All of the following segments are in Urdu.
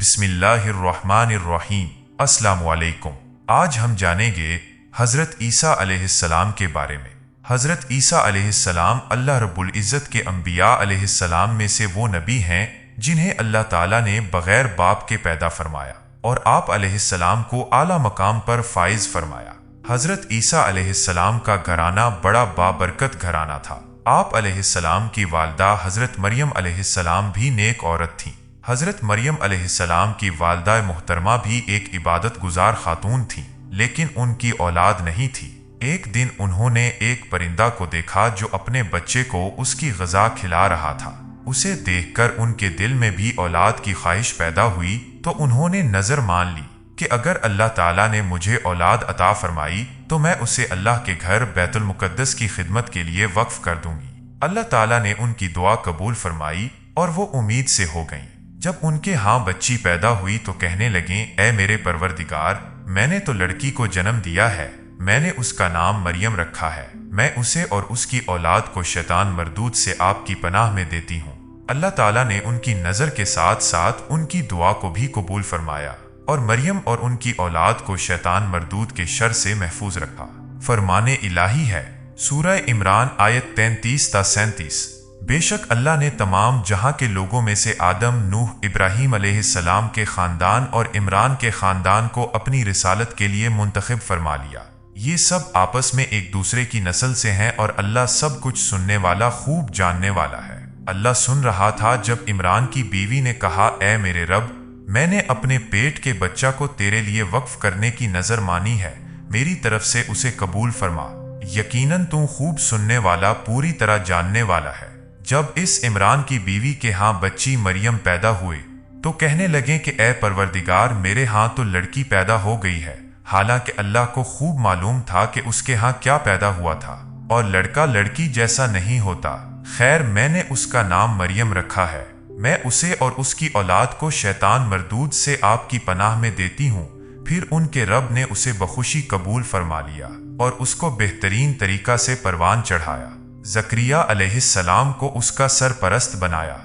بسم اللہ الرحمن الرحیم۔ السلام علیکم۔ آج ہم جانیں گے حضرت عیسیٰ علیہ السلام کے بارے میں۔ حضرت عیسیٰ علیہ السلام اللہ رب العزت کے انبیاء علیہ السلام میں سے وہ نبی ہیں جنہیں اللہ تعالیٰ نے بغیر باپ کے پیدا فرمایا اور آپ علیہ السلام کو اعلیٰ مقام پر فائز فرمایا۔ حضرت عیسیٰ علیہ السلام کا گھرانہ بڑا بابرکت گھرانہ تھا۔ آپ علیہ السلام کی والدہ حضرت مریم علیہ السلام بھی نیک عورت تھیں۔ حضرت مریم علیہ السلام کی والدہ محترمہ بھی ایک عبادت گزار خاتون تھیں، لیکن ان کی اولاد نہیں تھی۔ ایک دن انہوں نے ایک پرندہ کو دیکھا جو اپنے بچے کو اس کی غذا کھلا رہا تھا۔ اسے دیکھ کر ان کے دل میں بھی اولاد کی خواہش پیدا ہوئی تو انہوں نے نظر مان لی کہ اگر اللہ تعالیٰ نے مجھے اولاد عطا فرمائی تو میں اسے اللہ کے گھر بیت المقدس کی خدمت کے لیے وقف کر دوں گی۔ اللہ تعالیٰ نے ان کی دعا قبول فرمائی اور وہ امید سے ہو گئیں۔ جب ان کے ہاں بچی پیدا ہوئی تو کہنے لگیں، اے میرے پروردگار، میں نے تو لڑکی کو جنم دیا ہے، میں نے اس کا نام مریم رکھا ہے، میں اسے اور اس کی اولاد کو شیطان مردود سے آپ کی پناہ میں دیتی ہوں۔ اللہ تعالیٰ نے ان کی نظر کے ساتھ ساتھ ان کی دعا کو بھی قبول فرمایا اور مریم اور ان کی اولاد کو شیطان مردود کے شر سے محفوظ رکھا۔ فرمان الہی ہے۔ سورہ عمران آیت 33 تا 37۔ بے شک اللہ نے تمام جہاں کے لوگوں میں سے آدم، نوح، ابراہیم علیہ السلام کے خاندان اور عمران کے خاندان کو اپنی رسالت کے لیے منتخب فرما لیا۔ یہ سب آپس میں ایک دوسرے کی نسل سے ہیں اور اللہ سب کچھ سننے والا، خوب جاننے والا ہے۔ اللہ سن رہا تھا جب عمران کی بیوی نے کہا، اے میرے رب، میں نے اپنے پیٹ کے بچہ کو تیرے لیے وقف کرنے کی نظر مانی ہے، میری طرف سے اسے قبول فرما، یقیناً تو خوب سننے والا، پوری طرح جاننے والا ہے۔ جب اس عمران کی بیوی کے ہاں بچی مریم پیدا ہوئے تو کہنے لگیں کہ اے پروردگار، میرے ہاں تو لڑکی پیدا ہو گئی ہے، حالانکہ اللہ کو خوب معلوم تھا کہ اس کے ہاں کیا پیدا ہوا تھا اور لڑکا لڑکی جیسا نہیں ہوتا۔ خیر، میں نے اس کا نام مریم رکھا ہے، میں اسے اور اس کی اولاد کو شیطان مردود سے آپ کی پناہ میں دیتی ہوں۔ پھر ان کے رب نے اسے بخوشی قبول فرما لیا اور اس کو بہترین طریقہ سے پروان چڑھایا۔ زکریا علیہ السلام کو اس کا سرپرست بنایا۔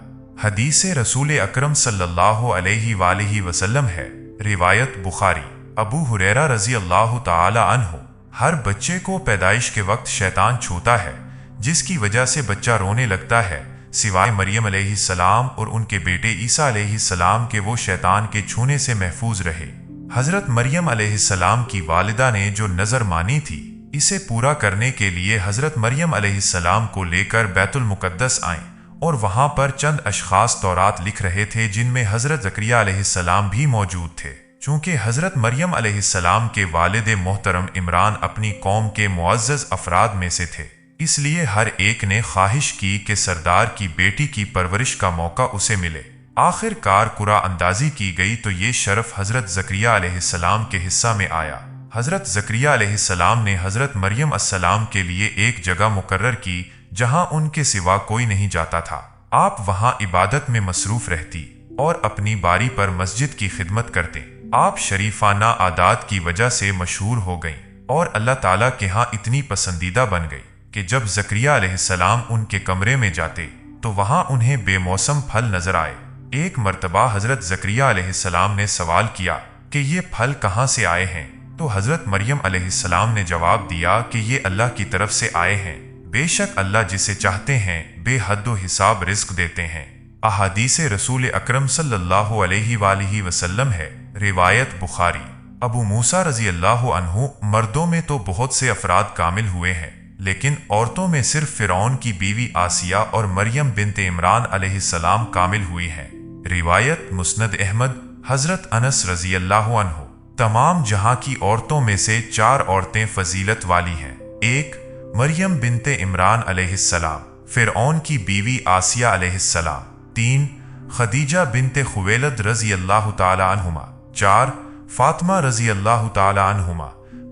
حدیث رسول اکرم صلی اللہ علیہ وآلہ وسلم ہے، روایت بخاری۔ ابو ہریرہ رضی اللہ تعالی عنہ، ہر بچے کو پیدائش کے وقت شیطان چھوتا ہے، جس کی وجہ سے بچہ رونے لگتا ہے، سوائے مریم علیہ السلام اور ان کے بیٹے عیسیٰ علیہ السلام کے، وہ شیطان کے چھونے سے محفوظ رہے۔ حضرت مریم علیہ السلام کی والدہ نے جو نظر مانی تھی، اسے پورا کرنے کے لیے حضرت مریم علیہ السلام کو لے کر بیت المقدس آئیں اور وہاں پر چند اشخاص تورات لکھ رہے تھے جن میں حضرت زکریا علیہ السلام بھی موجود تھے۔ چونکہ حضرت مریم علیہ السلام کے والد محترم عمران اپنی قوم کے معزز افراد میں سے تھے، اس لیے ہر ایک نے خواہش کی کہ سردار کی بیٹی کی پرورش کا موقع اسے ملے۔ آخر کار قرعہ اندازی کی گئی تو یہ شرف حضرت زکریا علیہ السلام کے حصہ میں آیا۔ حضرت زکریا علیہ السلام نے حضرت مریم السلام کے لیے ایک جگہ مقرر کی جہاں ان کے سوا کوئی نہیں جاتا تھا۔ آپ وہاں عبادت میں مصروف رہتی اور اپنی باری پر مسجد کی خدمت کرتے۔ آپ شریفانہ عادات کی وجہ سے مشہور ہو گئیں اور اللہ تعالیٰ کے ہاں اتنی پسندیدہ بن گئی کہ جب زکریا علیہ السلام ان کے کمرے میں جاتے تو وہاں انہیں بے موسم پھل نظر آئے۔ ایک مرتبہ حضرت زکریا علیہ السلام نے سوال کیا کہ یہ پھل کہاں سے آئے ہیں؟ تو حضرت مریم علیہ السلام نے جواب دیا کہ یہ اللہ کی طرف سے آئے ہیں، بے شک اللہ جسے چاہتے ہیں بے حد و حساب رزق دیتے ہیں۔ احادیث رسول اکرم صلی اللہ علیہ وآلہ وسلم ہے، روایت بخاری۔ ابو موسیٰ رضی اللہ عنہ، مردوں میں تو بہت سے افراد کامل ہوئے ہیں، لیکن عورتوں میں صرف فرعون کی بیوی آسیہ اور مریم بنت عمران علیہ السلام کامل ہوئی ہیں۔ روایت مسند احمد۔ حضرت انس رضی اللہ عنہ، تمام جہاں کی عورتوں میں سے 4 عورتیں فضیلت والی ہیں۔ 1، مریم بنت عمران علیہ السلام، فرعون کی بیوی آسیہ علیہ السلام۔ 3، خدیجہ بنت خویلد رضی اللہ تعالی عنہما۔ 4، فاطمہ رضی اللہ تعالی عنہما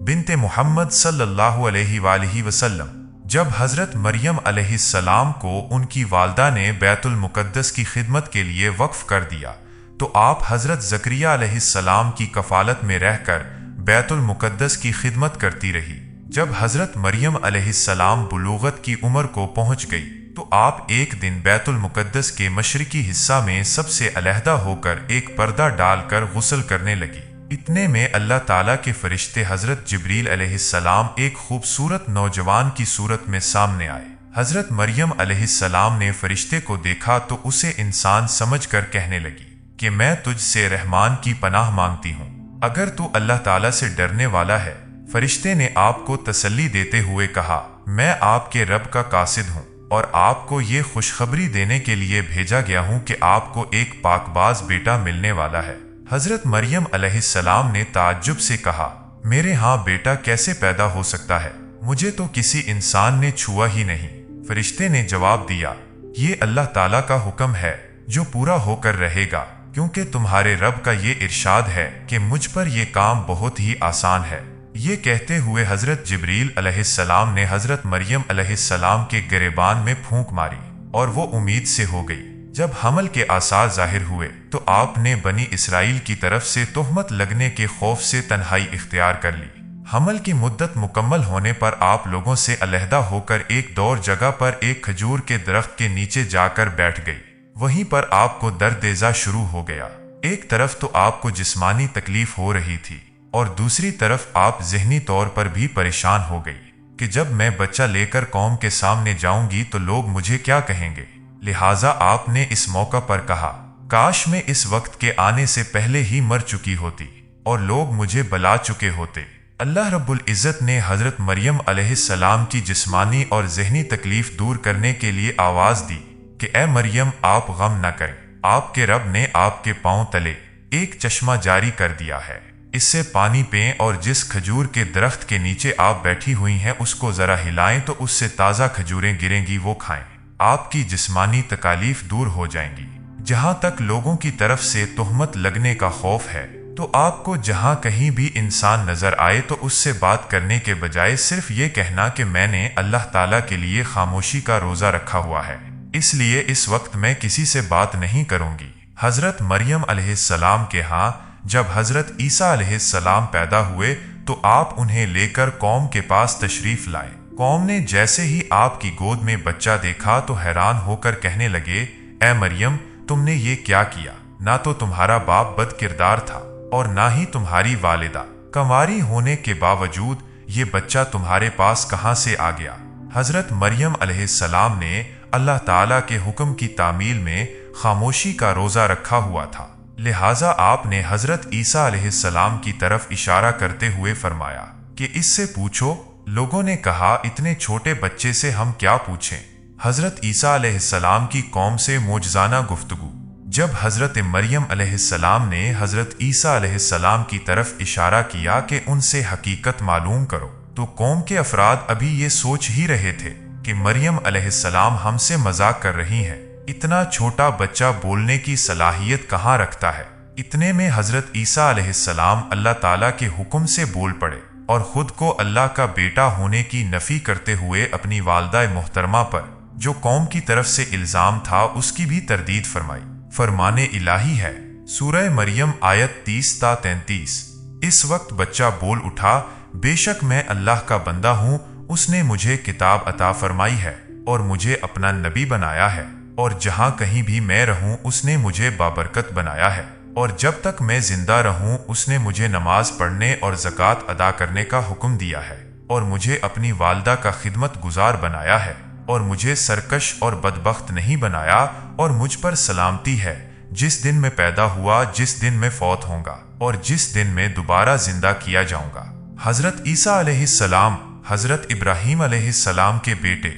بنت محمد صلی اللہ علیہ وآلہ وسلم۔ جب حضرت مریم علیہ السلام کو ان کی والدہ نے بیت المقدس کی خدمت کے لیے وقف کر دیا تو آپ حضرت زکریا علیہ السلام کی کفالت میں رہ کر بیت المقدس کی خدمت کرتی رہی۔ جب حضرت مریم علیہ السلام بلوغت کی عمر کو پہنچ گئی تو آپ ایک دن بیت المقدس کے مشرقی حصہ میں سب سے علیحدہ ہو کر ایک پردہ ڈال کر غسل کرنے لگی۔ اتنے میں اللہ تعالیٰ کے فرشتے حضرت جبریل علیہ السلام ایک خوبصورت نوجوان کی صورت میں سامنے آئے۔ حضرت مریم علیہ السلام نے فرشتے کو دیکھا تو اسے انسان سمجھ کر کہنے لگی کہ میں تجھ سے رحمان کی پناہ مانگتی ہوں، اگر تو اللہ تعالیٰ سے ڈرنے والا ہے۔ فرشتے نے آپ کو تسلی دیتے ہوئے کہا، میں آپ کے رب کا قاصد ہوں اور آپ کو یہ خوشخبری دینے کے لیے بھیجا گیا ہوں کہ آپ کو ایک پاک باز بیٹا ملنے والا ہے۔ حضرت مریم علیہ السلام نے تعجب سے کہا، میرے ہاں بیٹا کیسے پیدا ہو سکتا ہے؟ مجھے تو کسی انسان نے چھوا ہی نہیں۔ فرشتے نے جواب دیا، یہ اللہ تعالیٰ کا حکم ہے جو پورا ہو کر رہے گا، کیونکہ تمہارے رب کا یہ ارشاد ہے کہ مجھ پر یہ کام بہت ہی آسان ہے۔ یہ کہتے ہوئے حضرت جبریل علیہ السلام نے حضرت مریم علیہ السلام کے گریبان میں پھونک ماری اور وہ امید سے ہو گئی۔ جب حمل کے آثار ظاہر ہوئے تو آپ نے بنی اسرائیل کی طرف سے تہمت لگنے کے خوف سے تنہائی اختیار کر لی۔ حمل کی مدت مکمل ہونے پر آپ لوگوں سے علیحدہ ہو کر ایک دور جگہ پر ایک کھجور کے درخت کے نیچے جا کر بیٹھ گئی۔ وہیں پر آپ کو درد ذا شروع ہو گیا۔ ایک طرف تو آپ کو جسمانی تکلیف ہو رہی تھی اور دوسری طرف آپ ذہنی طور پر بھی پریشان ہو گئی کہ جب میں بچہ لے کر قوم کے سامنے جاؤں گی تو لوگ مجھے کیا کہیں گے۔ لہٰذا آپ نے اس موقع پر کہا، کاش میں اس وقت کے آنے سے پہلے ہی مر چکی ہوتی اور لوگ مجھے بلا چکے ہوتے۔ اللہ رب العزت نے حضرت مریم علیہ السلام کی جسمانی اور ذہنی تکلیف دور کرنے کے لیے آواز دی کہ اے مریم آپ غم نہ کریں، آپ کے رب نے آپ کے پاؤں تلے ایک چشمہ جاری کر دیا ہے، اس سے پانی پیں اور جس کھجور کے درخت کے نیچے آپ بیٹھی ہوئی ہیں اس کو ذرا ہلائیں تو اس سے تازہ کھجوریں گریں گی، وہ کھائیں، آپ کی جسمانی تکالیف دور ہو جائیں گی۔ جہاں تک لوگوں کی طرف سے تہمت لگنے کا خوف ہے تو آپ کو جہاں کہیں بھی انسان نظر آئے تو اس سے بات کرنے کے بجائے صرف یہ کہنا کہ میں نے اللہ تعالیٰ کے لیے خاموشی کا روزہ رکھا ہوا ہے، اس لیے اس وقت میں کسی سے بات نہیں کروں گی۔ حضرت مریم علیہ السلام کے ہاں جب حضرت عیسیٰ علیہ السلام پیدا ہوئے تو آپ انہیں لے کر قوم کے پاس تشریف لائے۔ قوم نے جیسے ہی آپ کی گود میں بچہ دیکھا تو حیران ہو کر کہنے لگے، اے مریم تم نے یہ کیا کیا؟ نہ تو تمہارا باپ بد کردار تھا اور نہ ہی تمہاری والدہ، کنواری ہونے کے باوجود یہ بچہ تمہارے پاس کہاں سے آ گیا؟ حضرت مریم علیہ السلام نے اللہ تعالیٰ کے حکم کی تعمیل میں خاموشی کا روزہ رکھا ہوا تھا، لہٰذا آپ نے حضرت عیسیٰ علیہ السلام کی طرف اشارہ کرتے ہوئے فرمایا کہ اس سے پوچھو۔ لوگوں نے کہا، اتنے چھوٹے بچے سے ہم کیا پوچھیں؟ حضرت عیسیٰ علیہ السلام کی قوم سے معجزانہ گفتگو۔ جب حضرت مریم علیہ السلام نے حضرت عیسیٰ علیہ السلام کی طرف اشارہ کیا کہ ان سے حقیقت معلوم کرو تو قوم کے افراد ابھی یہ سوچ ہی رہے تھے کہ مریم علیہ السلام ہم سے مذاق کر رہی ہیں، اتنا چھوٹا بچہ بولنے کی صلاحیت کہاں رکھتا ہے۔ اتنے میں حضرت عیسیٰ علیہ السلام اللہ تعالیٰ کے حکم سے بول پڑے اور خود کو اللہ کا بیٹا ہونے کی نفی کرتے ہوئے اپنی والدہ محترمہ پر جو قوم کی طرف سے الزام تھا اس کی بھی تردید فرمائی۔ فرمان الہی ہے، سورہ مریم آیت 30 تا 33۔ اس وقت بچہ بول اٹھا، بے شک میں اللہ کا بندہ ہوں، اس نے مجھے کتاب عطا فرمائی ہے اور مجھے اپنا نبی بنایا ہے، اور جہاں کہیں بھی میں رہوں اس نے مجھے بابرکت بنایا ہے، اور جب تک میں زندہ رہوں اس نے مجھے نماز پڑھنے اور زکوٰۃ ادا کرنے کا حکم دیا ہے، اور مجھے اپنی والدہ کا خدمت گزار بنایا ہے، اور مجھے سرکش اور بدبخت نہیں بنایا، اور مجھ پر سلامتی ہے جس دن میں پیدا ہوا، جس دن میں فوت ہوں گا، اور جس دن میں دوبارہ زندہ کیا جاؤں گا۔ حضرت عیسیٰ علیہ السلام حضرت ابراہیم علیہ السلام کے بیٹے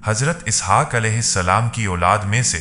حضرت اسحاق علیہ السلام کی اولاد میں سے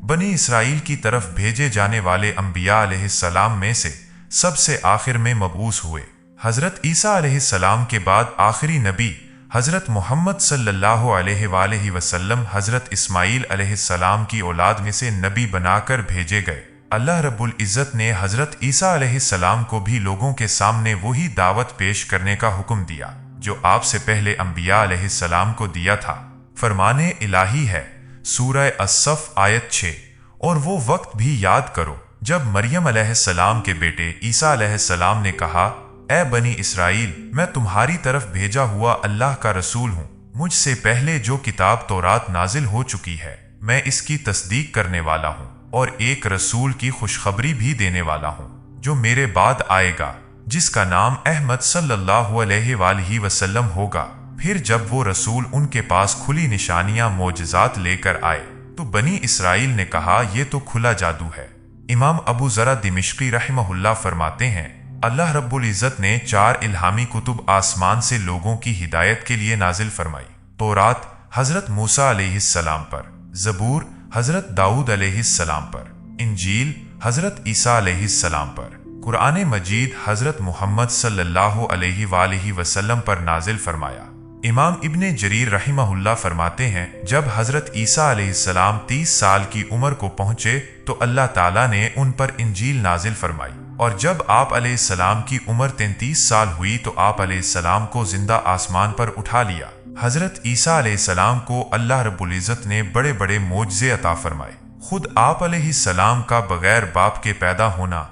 بنی اسرائیل کی طرف بھیجے جانے والے انبیاء علیہ السلام میں سے سب سے آخر میں مبعوث ہوئے۔ حضرت عیسیٰ علیہ السلام کے بعد آخری نبی حضرت محمد صلی اللہ علیہ وآلہ وسلم حضرت اسماعیل علیہ السلام کی اولاد میں سے نبی بنا کر بھیجے گئے۔ اللہ رب العزت نے حضرت عیسیٰ علیہ السلام کو بھی لوگوں کے سامنے وہی دعوت پیش کرنے کا حکم دیا جو آپ سے پہلے انبیاء علیہ السلام کو دیا تھا۔ فرمان الہی ہے، سورہ الصف آیت 6۔ اور وہ وقت بھی یاد کرو جب مریم علیہ السلام کے بیٹے عیسیٰ علیہ السلام نے کہا، اے بنی اسرائیل، میں تمہاری طرف بھیجا ہوا اللہ کا رسول ہوں، مجھ سے پہلے جو کتاب تورات نازل ہو چکی ہے میں اس کی تصدیق کرنے والا ہوں اور ایک رسول کی خوشخبری بھی دینے والا ہوں جو میرے بعد آئے گا جس کا نام احمد صلی اللہ علیہ وآلہ وسلم ہوگا۔ پھر جب وہ رسول ان کے پاس کھلی نشانیاں معجزات لے کر آئے تو بنی اسرائیل نے کہا یہ تو کھلا جادو ہے۔ امام ابو ذر دمشقی رحمہ اللہ فرماتے ہیں اللہ رب العزت نے 4 الہامی کتب آسمان سے لوگوں کی ہدایت کے لیے نازل فرمائی۔ تورات حضرت موسیٰ علیہ السلام پر، زبور حضرت داؤد علیہ السلام پر، انجیل حضرت عیسیٰ علیہ السلام پر، قرآن مجید حضرت محمد صلی اللہ علیہ وآلہ وسلم پر نازل فرمایا۔ امام ابن جریر رحمہ اللہ فرماتے ہیں جب حضرت عیسیٰ علیہ السلام 30 سال کی عمر کو پہنچے تو اللہ تعالیٰ نے ان پر انجیل نازل فرمائی، اور جب آپ علیہ السلام کی عمر 33 سال ہوئی تو آپ علیہ السلام کو زندہ آسمان پر اٹھا لیا۔ حضرت عیسیٰ علیہ السلام کو اللہ رب العزت نے بڑے بڑے معجزے عطا فرمائے۔ خود آپ علیہ السلام کا بغیر باپ کے پیدا ہونا،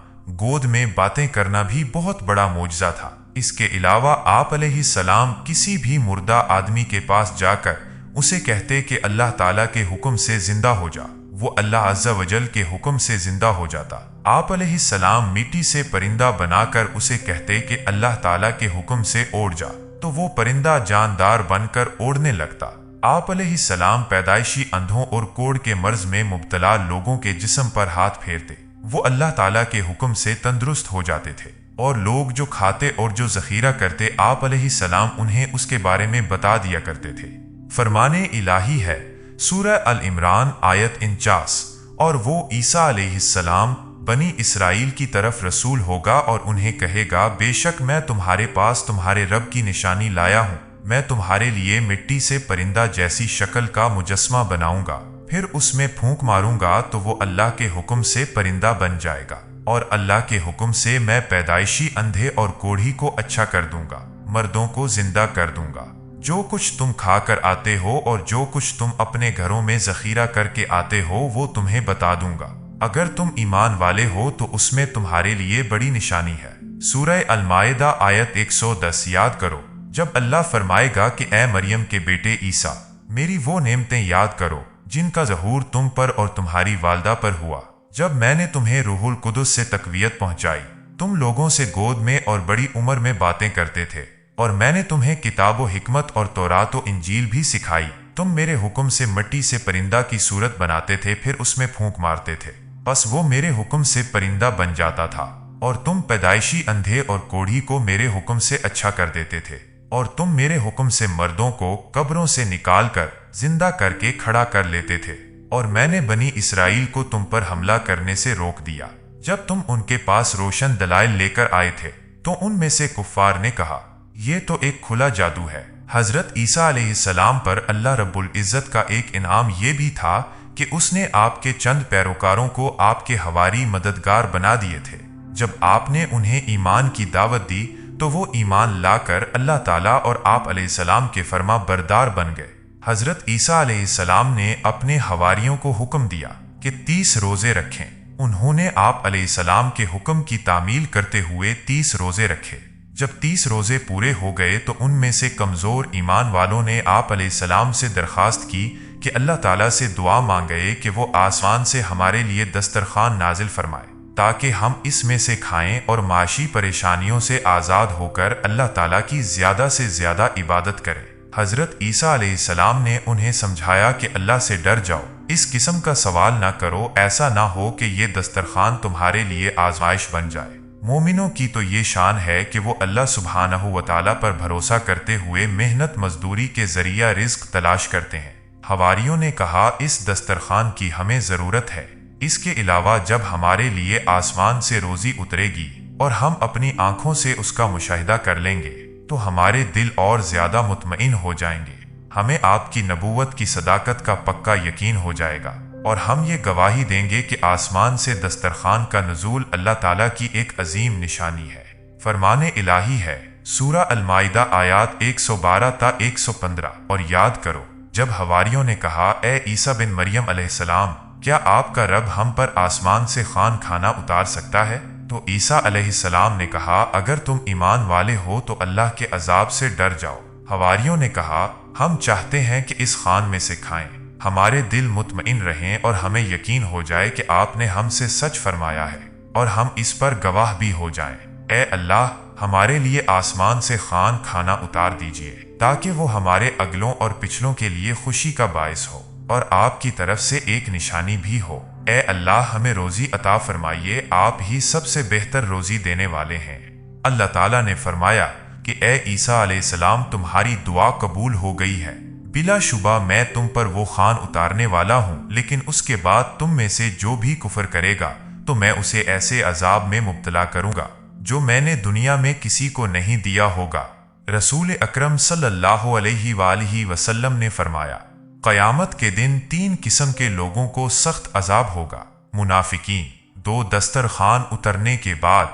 گود میں باتیں کرنا بھی بہت بڑا معجزہ تھا۔ اس کے علاوہ آپ علیہ السلام کسی بھی مردہ آدمی کے پاس جا کر اسے کہتے کہ اللہ تعالیٰ کے حکم سے زندہ ہو جا، وہ اللہ عز و جل کے حکم سے زندہ ہو جاتا۔ آپ علیہ السلام مٹی سے پرندہ بنا کر اسے کہتے کہ اللہ تعالیٰ کے حکم سے اڑ جا، تو وہ پرندہ جاندار بن کر اڑنے لگتا۔ آپ علیہ السلام پیدائشی اندھوں اور کوڑ کے مرض میں مبتلا لوگوں کے جسم پر ہاتھ پھیرتے، وہ اللہ تعالیٰ کے حکم سے تندرست ہو جاتے تھے، اور لوگ جو کھاتے اور جو ذخیرہ کرتے آپ علیہ السلام انہیں اس کے بارے میں بتا دیا کرتے تھے۔ فرمان الہی ہے سورہ العمران آیت 49، اور وہ عیسیٰ علیہ السلام بنی اسرائیل کی طرف رسول ہوگا اور انہیں کہے گا بے شک میں تمہارے پاس تمہارے رب کی نشانی لایا ہوں، میں تمہارے لیے مٹی سے پرندہ جیسی شکل کا مجسمہ بناؤں گا، پھر اس میں پھونک ماروں گا تو وہ اللہ کے حکم سے پرندہ بن جائے گا، اور اللہ کے حکم سے میں پیدائشی اندھے اور کوڑھی کو اچھا کر دوں گا، مردوں کو زندہ کر دوں گا۔ جو کچھ تم کھا کر آتے ہو اور جو کچھ تم اپنے گھروں میں ذخیرہ کر کے آتے ہو وہ تمہیں بتا دوں گا، اگر تم ایمان والے ہو تو اس میں تمہارے لیے بڑی نشانی ہے۔ سورہ المائدہ آیت 110 یاد کرو جب اللہ فرمائے گا کہ اے مریم کے بیٹے عیسیٰ، میری وہ نعمتیں یاد کرو جن کا ظہور تم پر اور تمہاری والدہ پر ہوا، جب میں نے تمہیں روح القدس سے تقویت پہنچائی، تم لوگوں سے گود میں اور بڑی عمر میں باتیں کرتے تھے، اور میں نے تمہیں کتاب و حکمت اور تورات و انجیل بھی سکھائی، تم میرے حکم سے مٹی سے پرندہ کی صورت بناتے تھے پھر اس میں پھونک مارتے تھے، بس وہ میرے حکم سے پرندہ بن جاتا تھا، اور تم پیدائشی اندھے اور کوڑھی کو میرے حکم سے اچھا کر دیتے تھے، اور تم میرے حکم سے مردوں کو قبروں سے نکال کر زندہ کر کے کھڑا کر لیتے تھے، اور میں نے بنی اسرائیل کو تم پر حملہ کرنے سے روک دیا جب تم ان کے پاس روشن دلائل لے کر آئے تھے، تو ان میں سے کفار نے کہا یہ تو ایک کھلا جادو ہے۔ حضرت عیسیٰ علیہ السلام پر اللہ رب العزت کا ایک انعام یہ بھی تھا کہ اس نے آپ کے چند پیروکاروں کو آپ کے حواری مددگار بنا دیے تھے۔ جب آپ نے انہیں ایمان کی دعوت دی تو وہ ایمان لا کر اللہ تعالیٰ اور آپ علیہ السلام کے فرما بردار بن گئے۔ حضرت عیسیٰ علیہ السلام نے اپنے حواریوں کو حکم دیا کہ 30 روزے رکھیں، انہوں نے آپ علیہ السلام کے حکم کی تعمیل کرتے ہوئے 30 روزے رکھے۔ جب 30 روزے پورے ہو گئے تو ان میں سے کمزور ایمان والوں نے آپ علیہ السلام سے درخواست کی کہ اللہ تعالیٰ سے دعا مانگے کہ وہ آسمان سے ہمارے لیے دسترخوان نازل فرمائے تاکہ ہم اس میں سے کھائیں اور معاشی پریشانیوں سے آزاد ہو کر اللہ تعالیٰ کی زیادہ سے زیادہ عبادت کریں۔ حضرت عیسیٰ علیہ السلام نے انہیں سمجھایا کہ اللہ سے ڈر جاؤ، اس قسم کا سوال نہ کرو، ایسا نہ ہو کہ یہ دسترخوان تمہارے لیے آزمائش بن جائے۔ مومنوں کی تو یہ شان ہے کہ وہ اللہ سبحانہ و تعالیٰ پر بھروسہ کرتے ہوئے محنت مزدوری کے ذریعہ رزق تلاش کرتے ہیں۔ حواریوں نے کہا اس دسترخوان کی ہمیں ضرورت ہے، اس کے علاوہ جب ہمارے لیے آسمان سے روزی اترے گی اور ہم اپنی آنکھوں سے اس کا مشاہدہ کر لیں گے تو ہمارے دل اور زیادہ مطمئن ہو جائیں گے، ہمیں آپ کی نبوت کی صداقت کا پکا یقین ہو جائے گا، اور ہم یہ گواہی دیں گے کہ آسمان سے دسترخوان کا نزول اللہ تعالیٰ کی ایک عظیم نشانی ہے۔ فرمان الہی ہے سورہ المائدہ آیات 112 تا 115۔ اور یاد کرو جب حواریوں نے کہا اے عیسیٰ بن مریم علیہ السلام، کیا آپ کا رب ہم پر آسمان سے خوان کھانا اتار سکتا ہے؟ تو عیسیٰ علیہ السلام نے کہا اگر تم ایمان والے ہو تو اللہ کے عذاب سے ڈر جاؤ۔ حواریوں نے کہا ہم چاہتے ہیں کہ اس خوان میں سے کھائیں، ہمارے دل مطمئن رہیں اور ہمیں یقین ہو جائے کہ آپ نے ہم سے سچ فرمایا ہے اور ہم اس پر گواہ بھی ہو جائیں۔ اے اللہ، ہمارے لیے آسمان سے خوان کھانا اتار دیجیے تاکہ وہ ہمارے اگلوں اور پچھلوں کے لیے خوشی کا باعث ہو اور آپ کی طرف سے ایک نشانی بھی ہو۔ اے اللہ، ہمیں روزی عطا فرمائیے، آپ ہی سب سے بہتر روزی دینے والے ہیں۔ اللہ تعالیٰ نے فرمایا کہ اے عیسیٰ علیہ السلام، تمہاری دعا قبول ہو گئی ہے، بلا شبہ میں تم پر وہ خوان اتارنے والا ہوں، لیکن اس کے بعد تم میں سے جو بھی کفر کرے گا تو میں اسے ایسے عذاب میں مبتلا کروں گا جو میں نے دنیا میں کسی کو نہیں دیا ہوگا۔ رسول اکرم صلی اللہ علیہ وآلہ وسلم نے فرمایا، قیامت کے دن 3 قسم کے لوگوں کو سخت عذاب ہوگا: منافقین، 2 دسترخوان اترنے کے بعد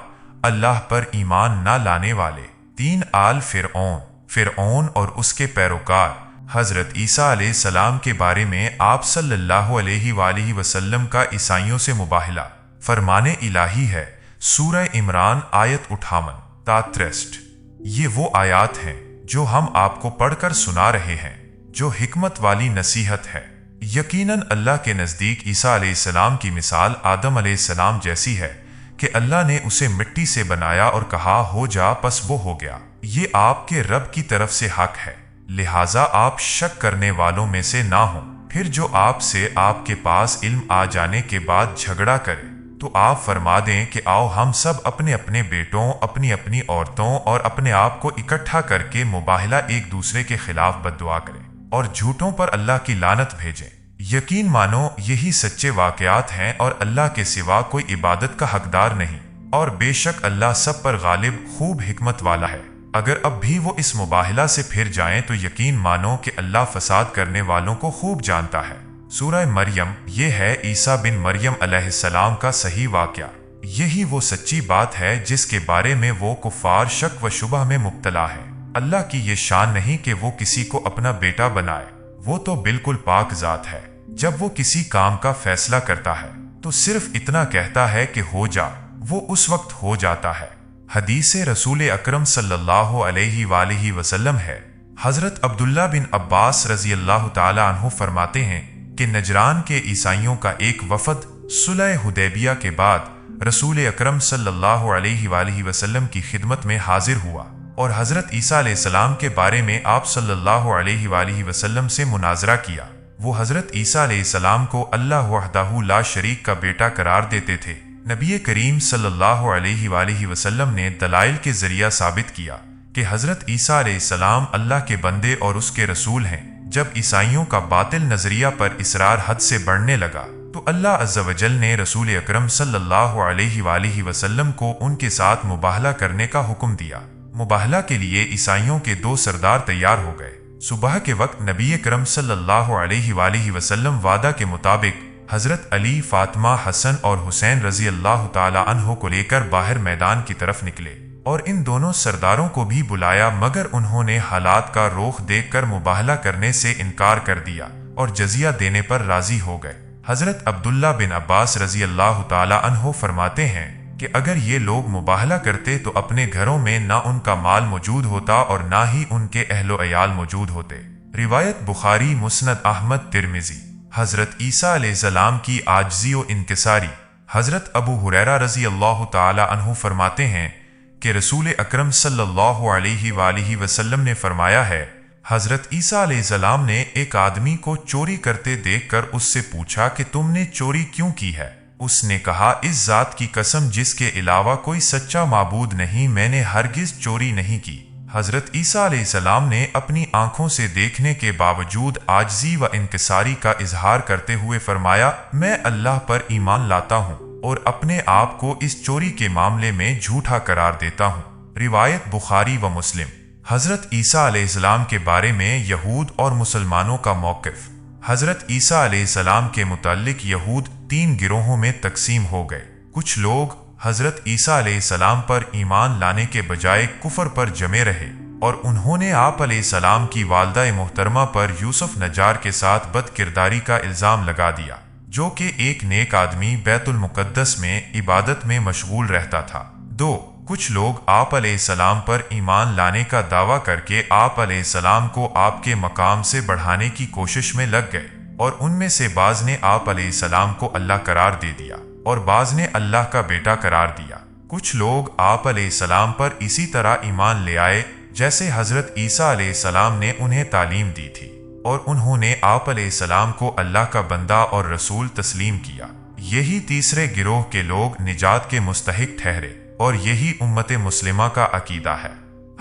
اللہ پر ایمان نہ لانے والے، 3 آل فرعون اور اس کے پیروکار۔ حضرت عیسیٰ علیہ السلام کے بارے میں آپ صلی اللہ علیہ وآلہ وسلم کا عیسائیوں سے مباہلہ فرمان الہی ہے۔ سورہ عمران آیت 58 تا 63۔ یہ وہ آیات ہیں جو ہم آپ کو پڑھ کر سنا رہے ہیں، جو حکمت والی نصیحت ہے۔ یقیناً اللہ کے نزدیک عیسیٰ علیہ السلام کی مثال آدم علیہ السلام جیسی ہے کہ اللہ نے اسے مٹی سے بنایا اور کہا ہو جا، پس وہ ہو گیا۔ یہ آپ کے رب کی طرف سے حق ہے، لہٰذا آپ شک کرنے والوں میں سے نہ ہوں۔ پھر جو آپ سے آپ کے پاس علم آ جانے کے بعد جھگڑا کرے تو آپ فرما دیں کہ آؤ ہم سب اپنے اپنے بیٹوں، اپنی اپنی عورتوں اور اپنے آپ کو اکٹھا کر کے مباہلہ ایک دوسرے کے خلاف بددعا کریں اور جھوٹوں پر اللہ کی لعنت بھیجیں۔ یقین مانو یہی سچے واقعات ہیں اور اللہ کے سوا کوئی عبادت کا حقدار نہیں، اور بے شک اللہ سب پر غالب، خوب حکمت والا ہے۔ اگر اب بھی وہ اس مباہلہ سے پھر جائیں تو یقین مانو کہ اللہ فساد کرنے والوں کو خوب جانتا ہے۔ سورہ مریم، یہ ہے عیسیٰ بن مریم علیہ السلام کا صحیح واقعہ۔ یہی وہ سچی بات ہے جس کے بارے میں وہ کفار شک و شبہ میں مبتلا ہے۔ اللہ کی یہ شان نہیں کہ وہ کسی کو اپنا بیٹا بنائے، وہ تو بالکل پاک ذات ہے۔ جب وہ کسی کام کا فیصلہ کرتا ہے تو صرف اتنا کہتا ہے کہ ہو جا، وہ اس وقت ہو جاتا ہے۔ حدیث رسول اکرم صلی اللہ علیہ وآلہ وسلم ہے۔ حضرت عبداللہ بن عباس رضی اللہ تعالی عنہ فرماتے ہیں کہ نجران کے عیسائیوں کا ایک وفد صلح حدیبیہ کے بعد رسول اکرم صلی اللہ علیہ وآلہ وسلم کی خدمت میں حاضر ہوا اور حضرت عیسیٰ علیہ السلام کے بارے میں آپ صلی اللہ علیہ وآلہ وسلم سے مناظرہ کیا۔ وہ حضرت عیسیٰ علیہ السلام کو اللہ وحدہ لا شریک کا بیٹا قرار دیتے تھے۔ نبی کریم صلی اللہ علیہ وآلہ وسلم نے دلائل کے ذریعہ ثابت کیا کہ حضرت عیسیٰ علیہ السلام اللہ کے بندے اور اس کے رسول ہیں۔ جب عیسائیوں کا باطل نظریہ پر اصرار حد سے بڑھنے لگا تو اللہ عز و جل نے رسول اکرم صلی اللہ علیہ وآلہ وسلم کو ان کے ساتھ مباہلہ کرنے کا حکم دیا۔ مباہلہ کے لیے عیسائیوں کے 2 سردار تیار ہو گئے۔ صبح کے وقت نبی اکرم صلی اللہ علیہ وآلہ وسلم وعدہ کے مطابق حضرت علی، فاطمہ، حسن اور حسین رضی اللہ تعالی عنہ کو لے کر باہر میدان کی طرف نکلے اور ان دونوں سرداروں کو بھی بلایا، مگر انہوں نے حالات کا رخ دیکھ کر مباہلہ کرنے سے انکار کر دیا اور جزیہ دینے پر راضی ہو گئے۔ حضرت عبداللہ بن عباس رضی اللہ تعالی عنہ فرماتے ہیں کہ اگر یہ لوگ مباہلہ کرتے تو اپنے گھروں میں نہ ان کا مال موجود ہوتا اور نہ ہی ان کے اہل و عیال موجود ہوتے۔ روایت بخاری، مسند احمد، ترمذی۔ حضرت عیسیٰ علیہ السلام کی عاجزی و انکساری۔ حضرت ابو ہریرہ رضی اللہ تعالی عنہ فرماتے ہیں کہ رسول اکرم صلی اللہ علیہ وآلہ وسلم نے فرمایا ہے، حضرت عیسیٰ علیہ السلام نے ایک آدمی کو چوری کرتے دیکھ کر اس سے پوچھا کہ تم نے چوری کیوں کی ہے؟ اس نے کہا، اس ذات کی قسم جس کے علاوہ کوئی سچا معبود نہیں، میں نے ہرگز چوری نہیں کی۔ حضرت عیسیٰ علیہ السلام نے اپنی آنکھوں سے دیکھنے کے باوجود عاجزی و انکساری کا اظہار کرتے ہوئے فرمایا، میں اللہ پر ایمان لاتا ہوں اور اپنے آپ کو اس چوری کے معاملے میں جھوٹا قرار دیتا ہوں۔ روایت بخاری و مسلم۔ حضرت عیسیٰ علیہ السلام کے بارے میں یہود اور مسلمانوں کا موقف۔ حضرت عیسیٰ علیہ السلام کے متعلق یہود 3 گروہوں میں تقسیم ہو گئے۔ کچھ لوگ حضرت عیسیٰ علیہ السلام پر ایمان لانے کے بجائے کفر پر جمے رہے اور انہوں نے آپ علیہ السلام کی والدہ محترمہ پر یوسف نجار کے ساتھ بد کرداری کا الزام لگا دیا، جو کہ ایک نیک آدمی بیت المقدس میں عبادت میں مشغول رہتا تھا۔ 2 کچھ لوگ آپ علیہ السلام پر ایمان لانے کا دعویٰ کر کے آپ علیہ السلام کو آپ کے مقام سے بڑھانے کی کوشش میں لگ گئے، اور ان میں سے بعض نے آپ علیہ السلام کو اللہ قرار دے دیا اور بعض نے اللہ کا بیٹا قرار دیا۔ کچھ لوگ آپ علیہ السلام پر اسی طرح ایمان لے آئے جیسے حضرت عیسیٰ علیہ السلام نے انہیں تعلیم دی تھی، اور انہوں نے آپ علیہ السلام کو اللہ کا بندہ اور رسول تسلیم کیا۔ یہی تیسرے گروہ کے لوگ نجات کے مستحق ٹھہرے، اور یہی امت مسلمہ کا عقیدہ ہے۔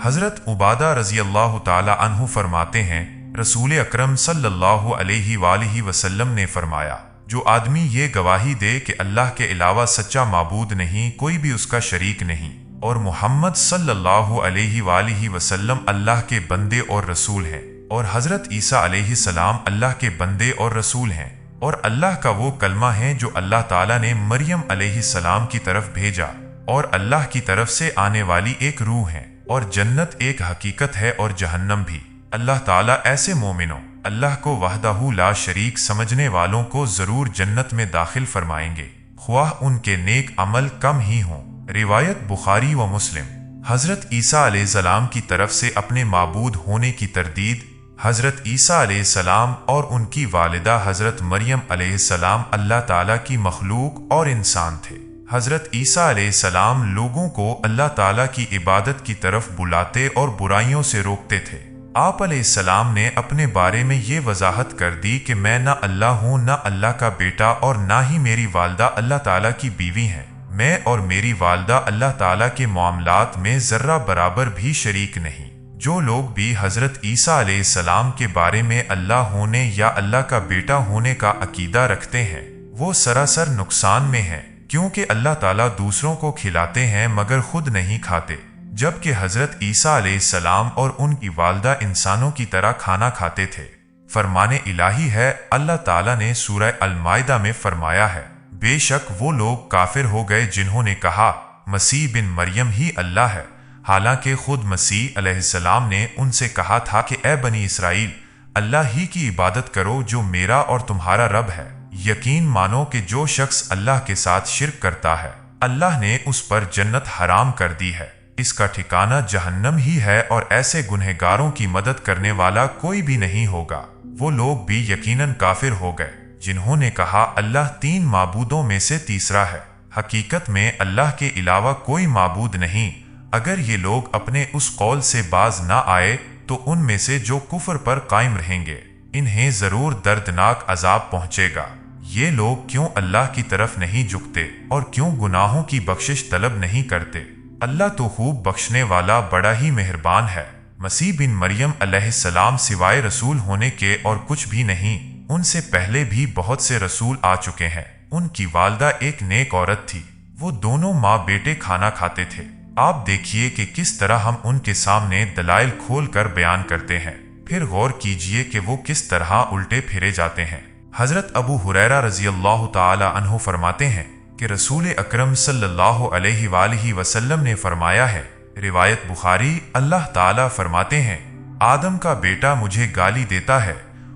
حضرت عبادہ رضی اللہ تعالی عنہ فرماتے ہیں، رسول اکرم صلی اللہ علیہ وآلہ وسلم نے فرمایا، جو آدمی یہ گواہی دے کہ اللہ کے علاوہ سچا معبود نہیں، کوئی بھی اس کا شریک نہیں، اور محمد صلی اللہ علیہ وآلہ وسلم اللہ کے بندے اور رسول ہیں، اور حضرت عیسیٰ علیہ السلام اللہ کے بندے اور رسول ہیں، اور اللہ کا وہ کلمہ ہے جو اللہ تعالیٰ نے مریم علیہ السلام کی طرف بھیجا، اور اللہ کی طرف سے آنے والی ایک روح ہے، اور جنت ایک حقیقت ہے اور جہنم بھی۔ اللہ تعالیٰ ایسے مومنوں، اللہ کو وحدہ لا شریک سمجھنے والوں کو ضرور جنت میں داخل فرمائیں گے، خواہ ان کے نیک عمل کم ہی ہوں۔ روایت بخاری و مسلم۔ حضرت عیسیٰ علیہ السلام کی طرف سے اپنے معبود ہونے کی تردید۔ حضرت عیسیٰ علیہ السلام اور ان کی والدہ حضرت مریم علیہ السلام اللہ تعالیٰ کی مخلوق اور انسان تھے۔ حضرت عیسیٰ علیہ السلام لوگوں کو اللہ تعالیٰ کی عبادت کی طرف بلاتے اور برائیوں سے روکتے تھے۔ آپ علیہ السلام نے اپنے بارے میں یہ وضاحت کر دی کہ میں نہ اللہ ہوں، نہ اللہ کا بیٹا، اور نہ ہی میری والدہ اللہ تعالیٰ کی بیوی ہیں۔ میں اور میری والدہ اللہ تعالیٰ کے معاملات میں ذرہ برابر بھی شریک نہیں۔ جو لوگ بھی حضرت عیسیٰ علیہ السلام کے بارے میں اللہ ہونے یا اللہ کا بیٹا ہونے کا عقیدہ رکھتے ہیں، وہ سراسر نقصان میں ہیں، کیونکہ اللہ تعالیٰ دوسروں کو کھلاتے ہیں مگر خود نہیں کھاتے، جبکہ حضرت عیسیٰ علیہ السلام اور ان کی والدہ انسانوں کی طرح کھانا کھاتے تھے۔ فرمان الہی ہے، اللہ تعالیٰ نے سورہ المائدہ میں فرمایا ہے، بے شک وہ لوگ کافر ہو گئے جنہوں نے کہا مسیح بن مریم ہی اللہ ہے، حالانکہ خود مسیح علیہ السلام نے ان سے کہا تھا کہ اے بنی اسرائیل، اللہ ہی کی عبادت کرو جو میرا اور تمہارا رب ہے۔ یقین مانو کہ جو شخص اللہ کے ساتھ شرک کرتا ہے، اللہ نے اس پر جنت حرام کر دی ہے، اس کا ٹھکانہ جہنم ہی ہے، اور ایسے گنہگاروں کی مدد کرنے والا کوئی بھی نہیں ہوگا۔ وہ لوگ بھی یقیناً کافر ہو گئے جنہوں نے کہا اللہ تین معبودوں میں سے تیسرا ہے، حقیقت میں اللہ کے علاوہ کوئی معبود نہیں۔ اگر یہ لوگ اپنے اس قول سے باز نہ آئے تو ان میں سے جو کفر پر قائم رہیں گے انہیں ضرور دردناک عذاب پہنچے گا۔ یہ لوگ کیوں اللہ کی طرف نہیں جھکتے اور کیوں گناہوں کی بخشش طلب نہیں کرتے؟ اللہ تو خوب بخشنے والا بڑا ہی مہربان ہے۔ مسیح بن مریم علیہ السلام سوائے رسول ہونے کے اور کچھ بھی نہیں، ان سے پہلے بھی بہت سے رسول آ چکے ہیں۔ ان کی والدہ ایک نیک عورت تھی، وہ دونوں ماں بیٹے کھانا کھاتے تھے۔ آپ دیکھیے کہ کس طرح ہم ان کے سامنے دلائل کھول کر بیان کرتے ہیں، پھر غور کیجئے کہ وہ کس طرح الٹے پھرے جاتے ہیں۔ حضرت ابو ہریرہ رضی اللہ تعالی عنہ فرماتے ہیں کہ رسول اکرم صلی اللہ علیہ وآلہ وسلم نے فرمایا ہے، روایت بخاری، اللہ تعالیٰ فرماتے ہیں، آدم کا بیٹا مجھے گالی دیتا ہے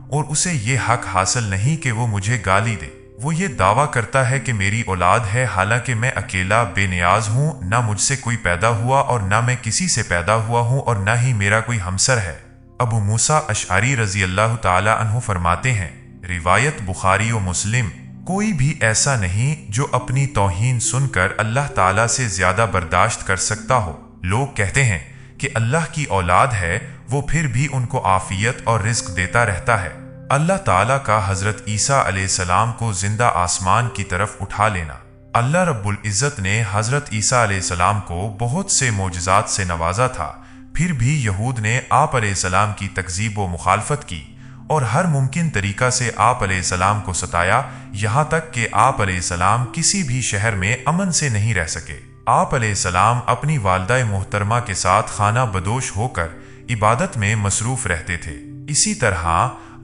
اور اسے یہ حق حاصل نہیں کہ وہ مجھے گالی دے۔ وہ یہ دعویٰ کرتا ہے کہ میری اولاد ہے، حالانکہ میں اکیلا بے نیاز ہوں، نہ مجھ سے کوئی پیدا ہوا اور نہ میں کسی سے پیدا ہوا ہوں، اور نہ ہی میرا کوئی ہمسر ہے۔ ابو موسیٰ اشعری رضی اللہ تعالی عنہ فرماتے ہیں، روایت بخاری و مسلم، کوئی بھی ایسا نہیں جو اپنی توہین سن کر اللہ تعالیٰ سے زیادہ برداشت کر سکتا ہو۔ لوگ کہتے ہیں کہ اللہ کی اولاد ہے، وہ پھر بھی ان کو عافیت اور رزق دیتا رہتا ہے۔ اللہ تعالیٰ کا حضرت عیسیٰ علیہ السلام کو زندہ آسمان کی طرف اٹھا لینا۔ اللہ رب العزت نے حضرت عیسیٰ علیہ السلام کو بہت سے معجزات سے نوازا تھا، پھر بھی یہود نے آپ علیہ السلام کی تکذیب و مخالفت کی اور ہر ممکن طریقہ سے آپ علیہ السلام کو ستایا، یہاں تک کہ آپ علیہ السلام کسی بھی شہر میں امن سے نہیں رہ سکے۔ آپ علیہ السلام اپنی والدہ محترمہ کے ساتھ خانہ بدوش ہو کر عبادت میں مصروف رہتے تھے۔ اسی طرح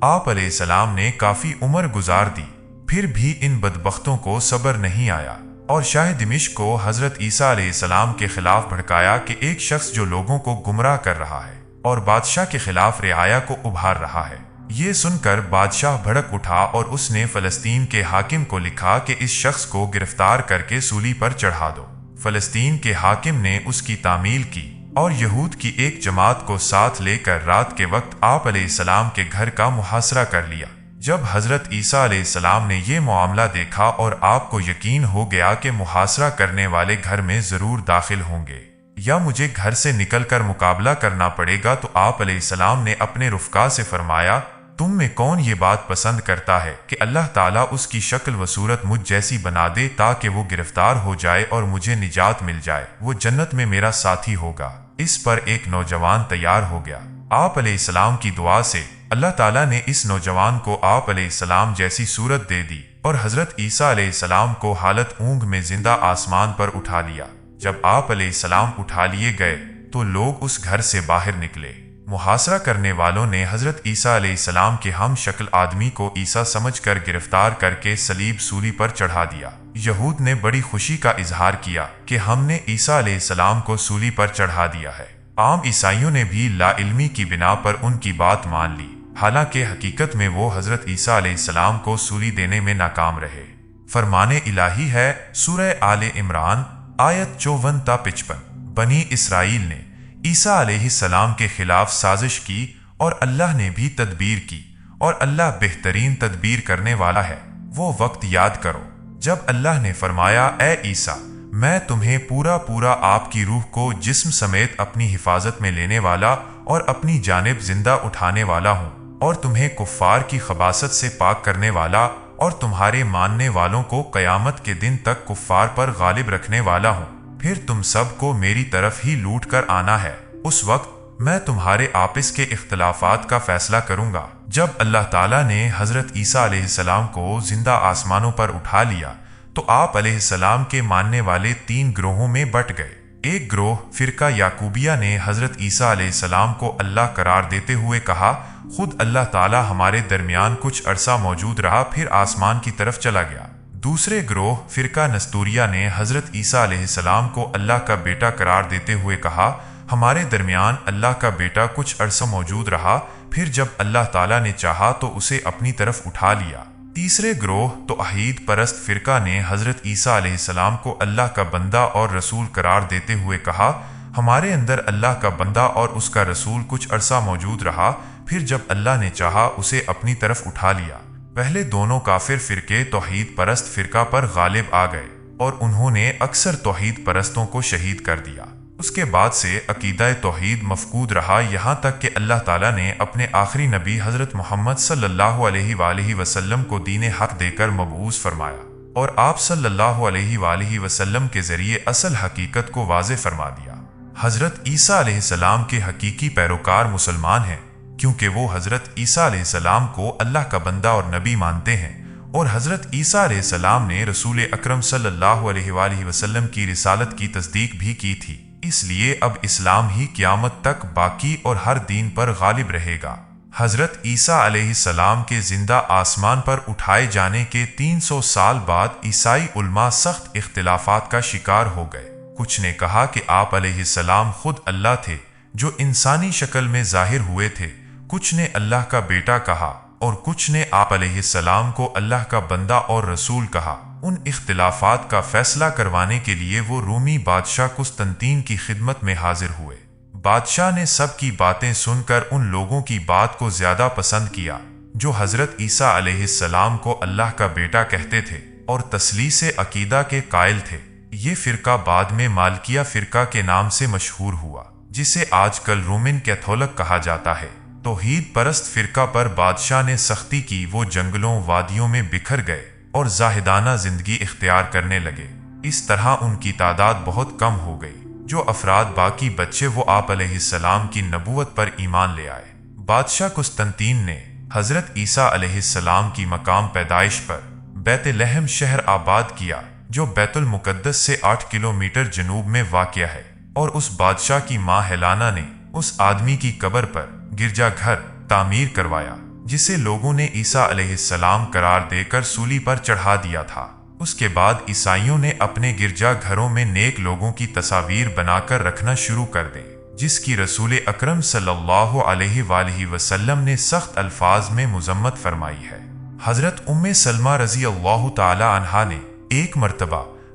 آپ علیہ السلام نے کافی عمر گزار دی، پھر بھی ان بدبختوں کو صبر نہیں آیا اور شاہ دمشق کو حضرت عیسیٰ علیہ السلام کے خلاف بھڑکایا کہ ایک شخص جو لوگوں کو گمراہ کر رہا ہے اور بادشاہ کے خلاف رعایا کو ابھار رہا ہے۔ یہ سن کر بادشاہ بھڑک اٹھا اور اس نے فلسطین کے حاکم کو لکھا کہ اس شخص کو گرفتار کر کے سولی پر چڑھا دو۔ فلسطین کے حاکم نے اس کی تعمیل کی اور یہود کی ایک جماعت کو ساتھ لے کر رات کے وقت آپ علیہ السلام کے گھر کا محاصرہ کر لیا۔ جب حضرت عیسیٰ علیہ السلام نے یہ معاملہ دیکھا اور آپ کو یقین ہو گیا کہ محاصرہ کرنے والے گھر میں ضرور داخل ہوں گے یا مجھے گھر سے نکل کر مقابلہ کرنا پڑے گا، تو آپ علیہ السلام نے اپنے رفقا سے فرمایا، تم میں کون یہ بات پسند کرتا ہے کہ اللہ تعالیٰ اس کی شکل و صورت مجھ جیسی بنا دے تاکہ وہ گرفتار ہو جائے اور مجھے نجات مل جائے، وہ جنت میں میرا ساتھی ہوگا۔ اس پر ایک نوجوان تیار ہو گیا۔ آپ علیہ السلام کی دعا سے اللہ تعالیٰ نے اس نوجوان کو آپ علیہ السلام جیسی صورت دے دی اور حضرت عیسیٰ علیہ السلام کو حالت اونگ میں زندہ آسمان پر اٹھا لیا۔ جب آپ علیہ السلام اٹھا لیے گئے تو لوگ اس گھر سے باہر نکلے۔ محاصرہ کرنے والوں نے حضرت عیسیٰ علیہ السلام کے ہم شکل آدمی کو عیسیٰ سمجھ کر گرفتار کر کے صلیب سولی پر چڑھا دیا۔ یہود نے بڑی خوشی کا اظہار کیا کہ ہم نے عیسیٰ علیہ السلام کو سولی پر چڑھا دیا ہے۔ عام عیسائیوں نے بھی لا علمی کی بنا پر ان کی بات مان لی، حالانکہ حقیقت میں وہ حضرت عیسیٰ علیہ السلام کو سولی دینے میں ناکام رہے۔ فرمان الہی ہے، سورہ آل عمران آیت 54 تا 55۔ بنی اسرائیل نے عیسیٰ علیہ السلام کے خلاف سازش کی اور اللہ نے بھی تدبیر کی، اور اللہ بہترین تدبیر کرنے والا ہے۔ وہ وقت یاد کرو جب اللہ نے فرمایا، اے عیسیٰ، میں تمہیں پورا آپ کی روح کو جسم سمیت اپنی حفاظت میں لینے والا اور اپنی جانب زندہ اٹھانے والا ہوں، اور تمہیں کفار کی خباثت سے پاک کرنے والا اور تمہارے ماننے والوں کو قیامت کے دن تک کفار پر غالب رکھنے والا ہوں۔ پھر تم سب کو میری طرف ہی لوٹ کر آنا ہے۔ اس وقت میں تمہارے آپس کے اختلافات کا فیصلہ کروں گا۔ جب اللہ تعالیٰ نے حضرت عیسیٰ علیہ السلام کو زندہ آسمانوں پر اٹھا لیا تو آپ علیہ السلام کے ماننے والے 3 گروہوں میں بٹ گئے۔ ایک گروہ فرقہ یعقوبیہ نے حضرت عیسیٰ علیہ السلام کو اللہ قرار دیتے ہوئے کہا، خود اللہ تعالیٰ ہمارے درمیان کچھ عرصہ موجود رہا پھر آسمان کی طرف چلا گیا۔ دوسرے گروہ فرقہ نستوریہ نے حضرت عیسیٰ علیہ السلام کو اللہ کا بیٹا قرار دیتے ہوئے کہا، ہمارے درمیان اللہ کا بیٹا کچھ عرصہ موجود رہا پھر جب اللہ تعالیٰ نے چاہا تو اسے اپنی طرف اٹھا لیا۔ تیسرے گروہ توحید پرست فرقہ نے حضرت عیسیٰ علیہ السلام کو اللہ کا بندہ اور رسول قرار دیتے ہوئے کہا، ہمارے اندر اللہ کا بندہ اور اس کا رسول کچھ عرصہ موجود رہا پھر جب اللہ نے چاہا اسے اپنی طرف اٹھا لیا۔ پہلے دونوں کافر فرقے توحید پرست فرقہ پر غالب آ گئے اور انہوں نے اکثر توحید پرستوں کو شہید کر دیا۔ اس کے بعد سے عقیدہ توحید مفقود رہا، یہاں تک کہ اللہ تعالیٰ نے اپنے آخری نبی حضرت محمد صلی اللہ علیہ وآلہ وسلم کو دین حق دے کر مبعوث فرمایا اور آپ صلی اللہ علیہ وآلہ وسلم کے ذریعے اصل حقیقت کو واضح فرما دیا۔ حضرت عیسیٰ علیہ السلام کے حقیقی پیروکار مسلمان ہیں کیونکہ وہ حضرت عیسیٰ علیہ السلام کو اللہ کا بندہ اور نبی مانتے ہیں، اور حضرت عیسیٰ علیہ السلام نے رسول اکرم صلی اللہ علیہ وآلہ وسلم کی رسالت کی تصدیق بھی کی تھی۔ اس لیے اب اسلام ہی قیامت تک باقی اور ہر دین پر غالب رہے گا۔ حضرت عیسیٰ علیہ السلام کے زندہ آسمان پر اٹھائے جانے کے 300 سال بعد عیسائی علماء سخت اختلافات کا شکار ہو گئے۔ کچھ نے کہا کہ آپ علیہ السلام خود اللہ تھے جو انسانی شکل میں ظاہر ہوئے تھے، کچھ نے اللہ کا بیٹا کہا اور کچھ نے آپ علیہ السلام کو اللہ کا بندہ اور رسول کہا۔ ان اختلافات کا فیصلہ کروانے کے لیے وہ رومی بادشاہ قسطنطین کی خدمت میں حاضر ہوئے۔ بادشاہ نے سب کی باتیں سن کر ان لوگوں کی بات کو زیادہ پسند کیا جو حضرت عیسیٰ علیہ السلام کو اللہ کا بیٹا کہتے تھے اور تثلیث عقیدہ کے قائل تھے۔ یہ فرقہ بعد میں مالکیہ فرقہ کے نام سے مشہور ہوا، جسے آج کل رومن کیتھولک کہا جاتا ہے۔ توحید پرست فرقہ پر بادشاہ نے سختی کی، وہ جنگلوں وادیوں میں بکھر گئے اور زاہدانہ زندگی اختیار کرنے لگے۔ اس طرح ان کی تعداد بہت کم ہو گئی۔ جو افراد باقی بچے وہ آپ علیہ السلام کی نبوت پر ایمان لے آئے۔ بادشاہ قسطنطین نے حضرت عیسیٰ علیہ السلام کی مقام پیدائش پر بیت لحم شہر آباد کیا جو بیت المقدس سے 8 کلومیٹر جنوب میں واقع ہے، اور اس بادشاہ کی ماں ہیلانا نے اس آدمی کی قبر پر گرجا گھر تعمیر کروایا جسے لوگوں نے عیسیٰ علیہ السلام قرار دے کر سولی پر چڑھا دیا تھا۔ اس کے بعد عیسائیوں نے اپنے گرجا گھروں میں نیک لوگوں کی تصاویر بنا کر رکھنا شروع کر دے، جس کی رسول اکرم صلی اللہ علیہ وآلہ وسلم نے سخت الفاظ میں مذمت فرمائی ہے۔ حضرت سلمہ رضی اللہ تعالی عنہا نے ایک مرتبہ